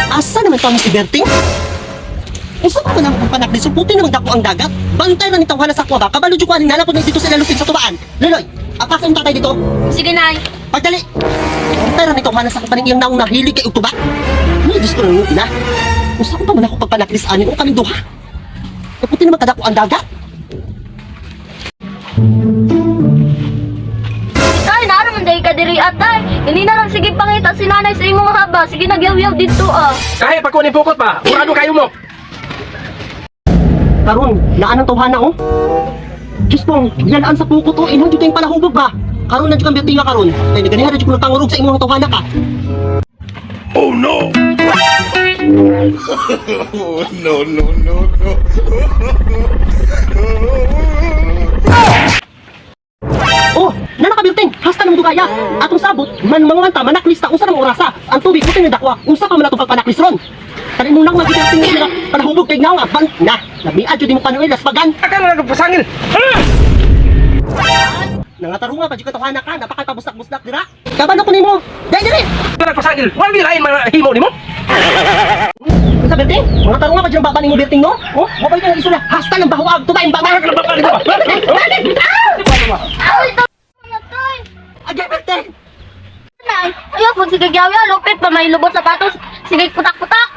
Asa naman tawag si Berting? Usa pa man ang panak ni suputi naman dako ang dagat. Bantay ra ni tawhan sa kuwa ba? Kabalo jud ko ani nana ko na dito sa lalusin sa tubaan. Loy, apas ang tatay dito. Sige, Nay. Pagdali. Bantay ra ni tawhan sa kapaning iyang naong nahili kay utuba. Ni Diyos ko nang ina. Usa pa man ako pagpanaklis ani o kami duha. Kaputi naman kadako ang dagat. Tay, naroon day ka diri atay. Ganina lang sige pangita si nanay sa imong haba. Sige nagyaw-yaw dito ah. Kahit pag kunin pukot pa, urado kayo mo. Karon, naan ang tawhana oh. Diyos kong, yalaan sa puko to, inong dito yung palahubog ba? Karon na dyan kang Berting nga karon. Kaya naganihan na dyan ko nagpangurog sa imong tawhana ka. Oh no! No, no, no, no. Oh, nana ka Berting, hasta naman dugaya. Atong sabot, manmanganta, manaklista, usa ng orasa. Ang tubig ko tinidakwa, unsa pa man atong pagpanaklis ron. Kani mo nang magiting nga palahubog kay ngaw nga ban na. Lamiad jud mo kanon laspagan. Akala na nagpasangil! Nangatarunga pa jud ka tawhana ka, napakabustak-bustak dira. Kabalo ko nimo. Dai diri. Nagpasangil! Wala lain mga himo ni mo! Sa Berting, mga tarunga pa dyan baba ni mo Berting no? Oh, mabay ka ng isula, hasta ng bahuag, tumayin baba! Ay, ito na tay. Agay Berting! Nay, ayaw po sige gyaw-yaw. Lupit pa may lubot sapatos. Sige putak-putak.